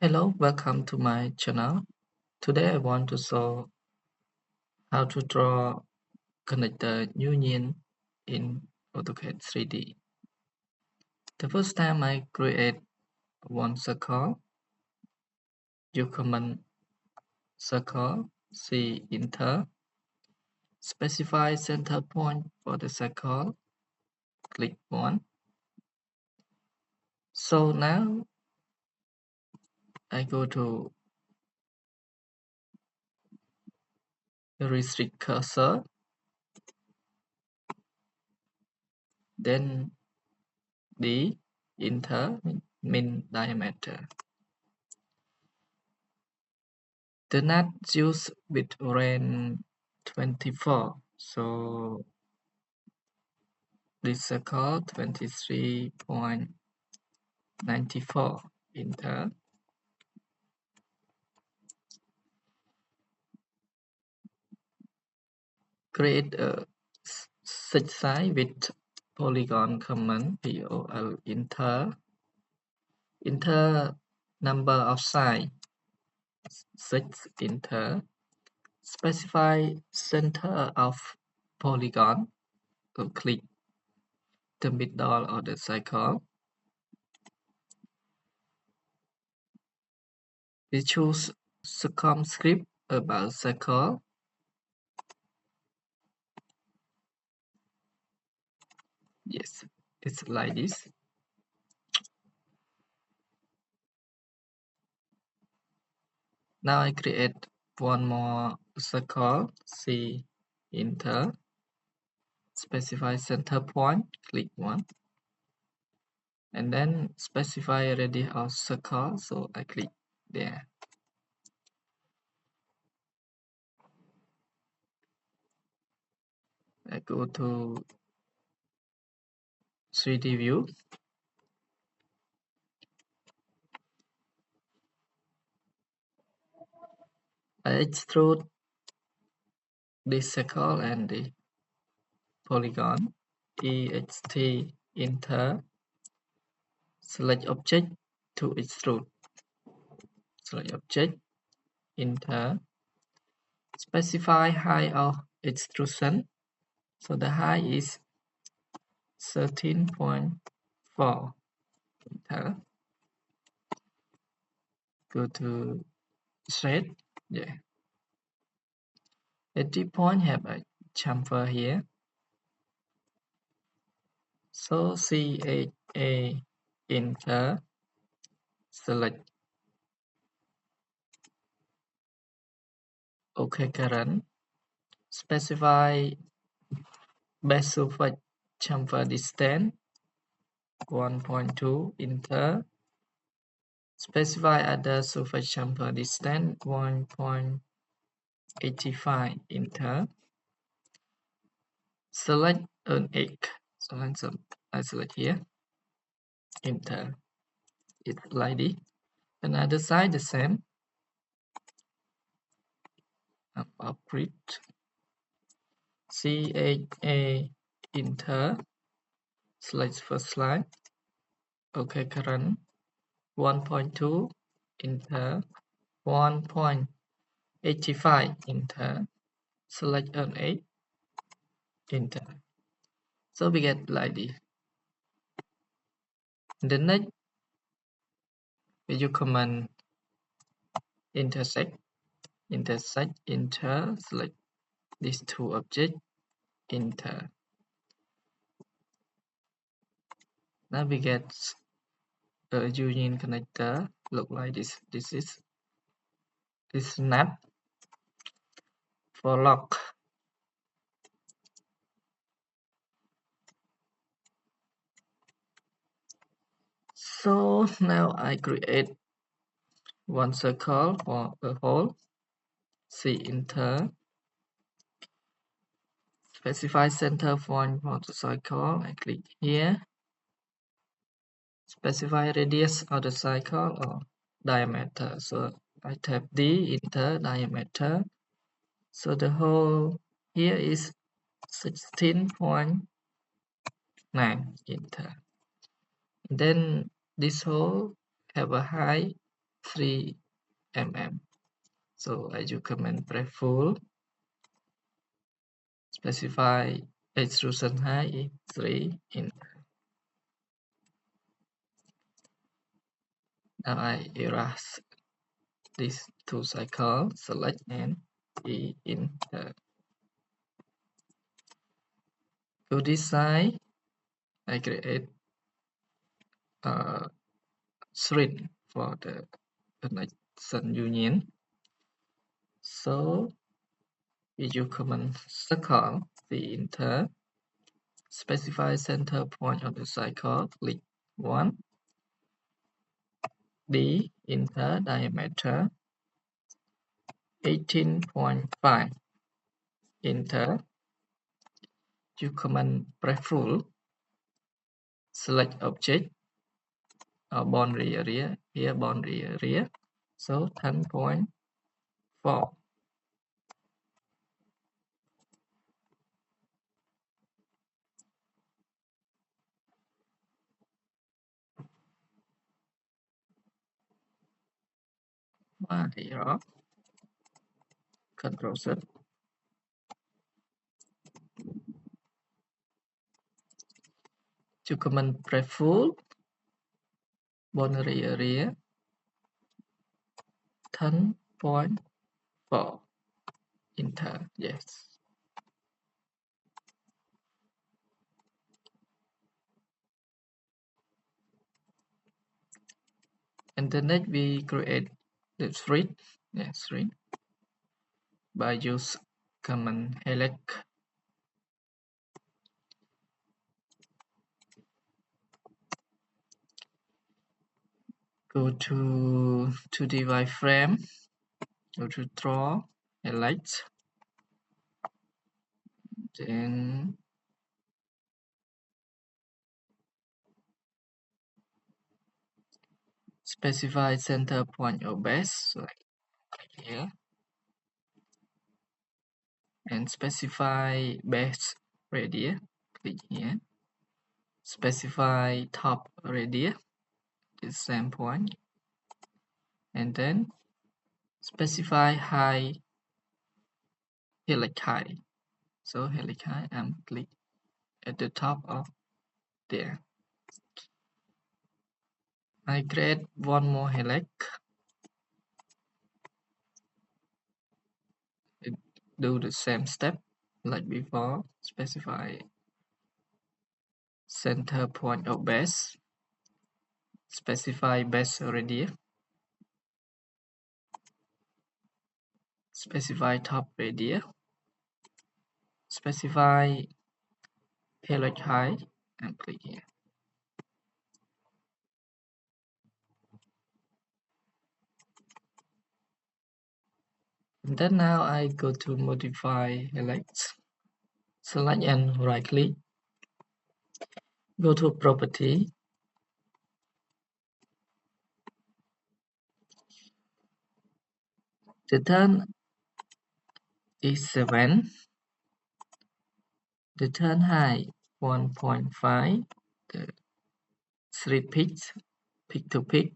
Hello, welcome to my channel. Today I want to show how to draw connector union in AutoCAD 3D. The first time I create one circle, you command circle, C enter, specify center point for the circle, click 1. So now I go to the restrict cursor, then D enter min diameter. The net used with range 24, so this circle 23.94 enter. Create a set size with polygon command POL enter. Enter number of side 6 enter. Specify center of polygon. So click the middle of the circle. We choose circumscript about circle. Yes, it's like this. Now I create one more circle. C enter. Specify center point. Click 1. And then specify radius of circle. So I click there. I go to 3D view. I extrude this circle and the polygon. EXT enter. Select object to extrude. Select object, enter. Specify height of extrusion. So the height is 13.4. Enter. Go to thread. Yeah. 80 point have a chamfer here. So CHA enter. Select OK current. Specify best surface chamfer distance 1.2 enter. Specify other surface chamfer distance 1.85 enter. Select an egg. So I select here. Enter. It's like this. Another side the same. Upgrade. CHA enter. Select first slide. OK current 1.2 enter. 1.85 enter. Select an 8 enter. So we get like this. The next you command intersect enter, select these two objects, enter. Now we get a union connector look like this. This is snap for lock. So now I create one circle for a hole. C enter. Specify center point for the circle. I click here. Specify radius of the circle or diameter. So I tap D, enter diameter. So the hole here is 16.9, enter. Then this hole have a height 3 mm. So I use command press full, specify extrusion height is 3 in. Now I erase these two cycles, select and enter. Go this side, I create a string for the connection union. So we use command circle the enter, specify center point of the cycle, click 1, D enter diameter 18.5, enter, use command press full, select object, boundary area, here boundary area, so 10.4. Error, Control Z. Use command press full, boundary area 10.4, enter, yes. And then next we create the string, string by use command select. Go to 2D wireframe, go to draw, highlight, then specify center point of base, like here, and specify base radius, click here, specify top radius, the same point, and then specify height, helix height. So helix height, I'm click at the top of there. I create one more helix. Do the same step like before, specify center point of base, specify base radius, specify top radius, specify helix height, and click here. And then now I go to modify helix, select and right click, go to property, the turn is 7, the turn height 1.5, the 3 peaks, peak to peak,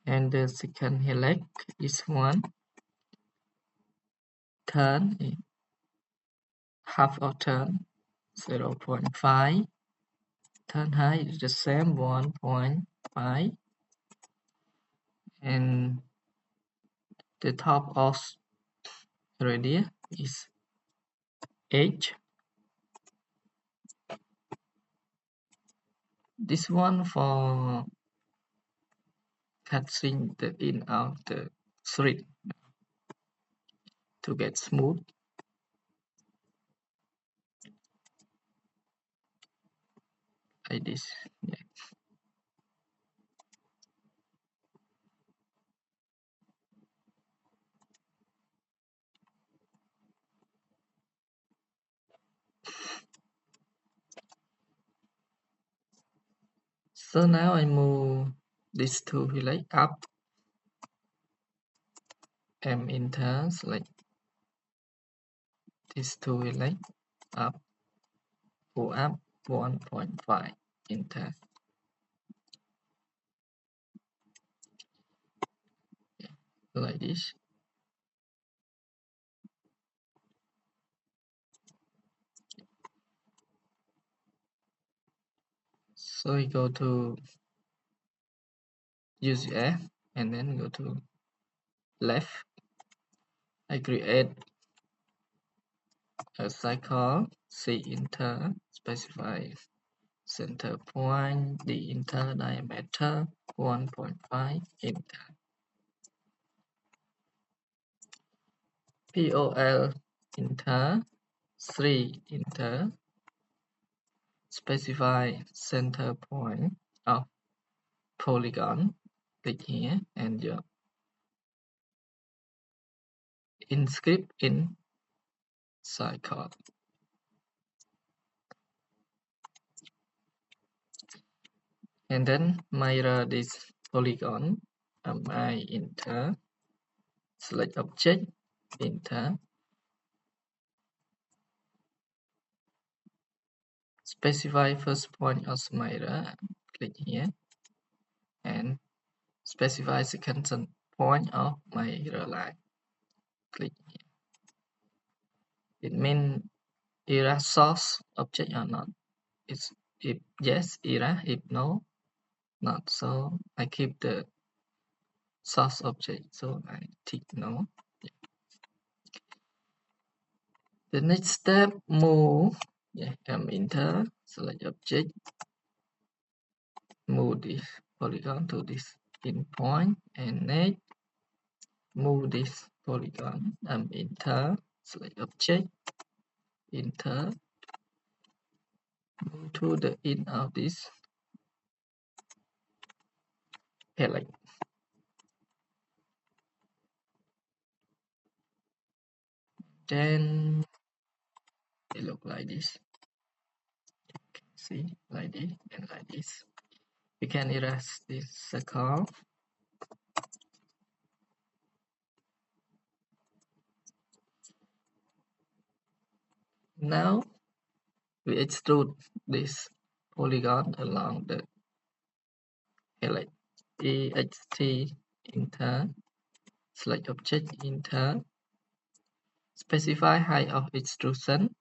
and the second helix is 1, turn half of turn 0.5, turn height is the same 1.5, and the top of radius is 8. This one for cutting the in out the thread to get smooth. Like this. Yeah. So now I move these two helix up, and enter, select these two helix up, go up 1.5. enter, like this. So we go to use F and then go to left. I create a cycle, C enter, specify center point, D enter, diameter 1.5, enter. POL enter, 3 enter, specify center point of polygon, click here and you inscript in cycle. And then mirror this polygon, I enter, select object, enter, specify first point of mirror, click here, and specify second point of mirror line, click here. It means erase source object or not. It's if yes, erase, if no, not. So I keep the source object, so I tick no. The next step, move, enter, select object, move this polygon to this endpoint, and next move this polygon, enter, select object, enter, move to the end of this palette. Then it look like this. See, like this and like this. We can erase this circle. Now we extrude this polygon along the palette. EXT enter, select object, enter, specify height of extrusion,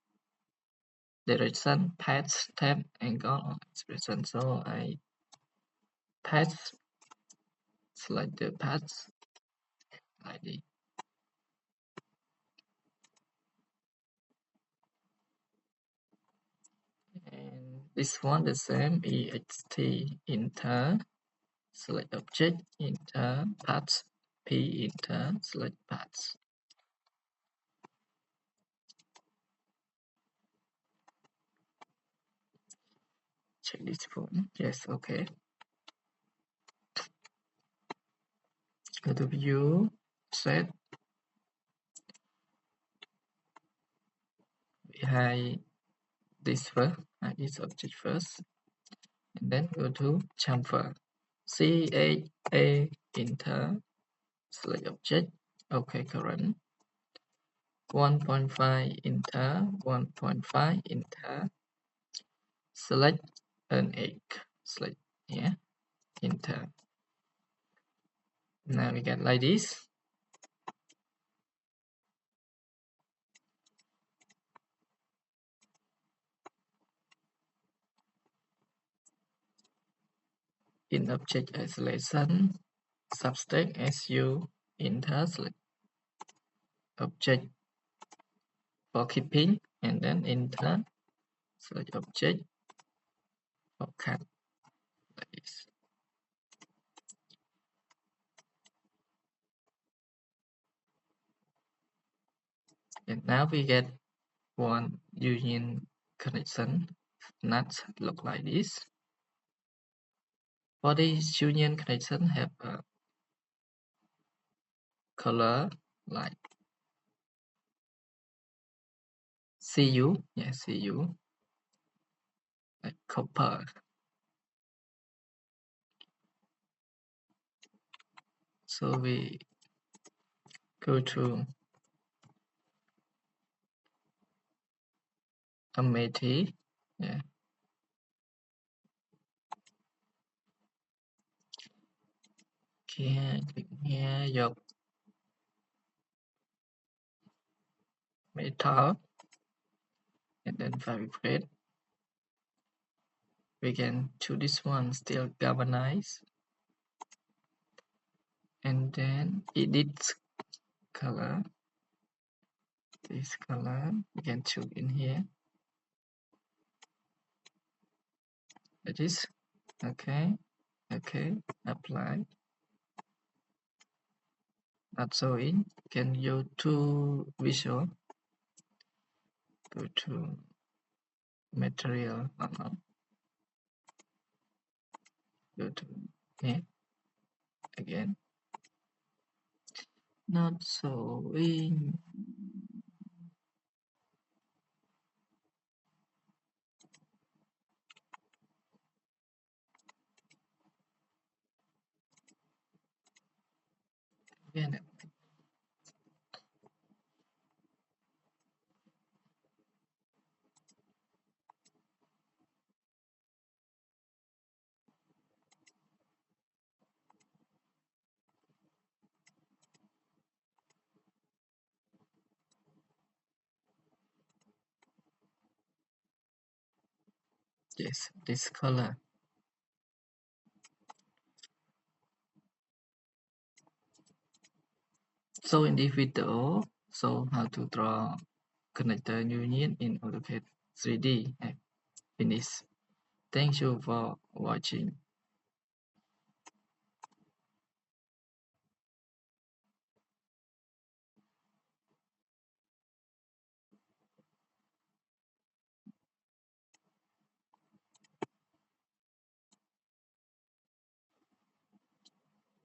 direction, path, temp, angle, or expression. So I path, select the path like this. And this one the same, EXT enter, select object, enter, path, P enter, select path. Check this one. Yes, okay. Go to view, set. We hide this first, hide this object first, and then go to chamfer. CA enter, select object, okay, current. 1.5 enter, 1.5 enter, select an egg, select here, enter. Now we get like this. In object isolation, substack SU enter, select object for keeping, and then enter, select object for cut, like this. And now we get one union connection. Nuts look like this. For this union connection have a color like Cu, yes, Cu, like copper. So we go to Amity, yeah, click here, your metal, and then vibrate. We can choose this one, still galvanize, and then edit color. This color we can choose in here. It is okay. Apply. Not showing. Can go to visual. Go to material. Go to here again. Not showing. Again. Yes, this color. So in this video, so how to draw connector union in AutoCAD 3D. Finish. Thank you for watching.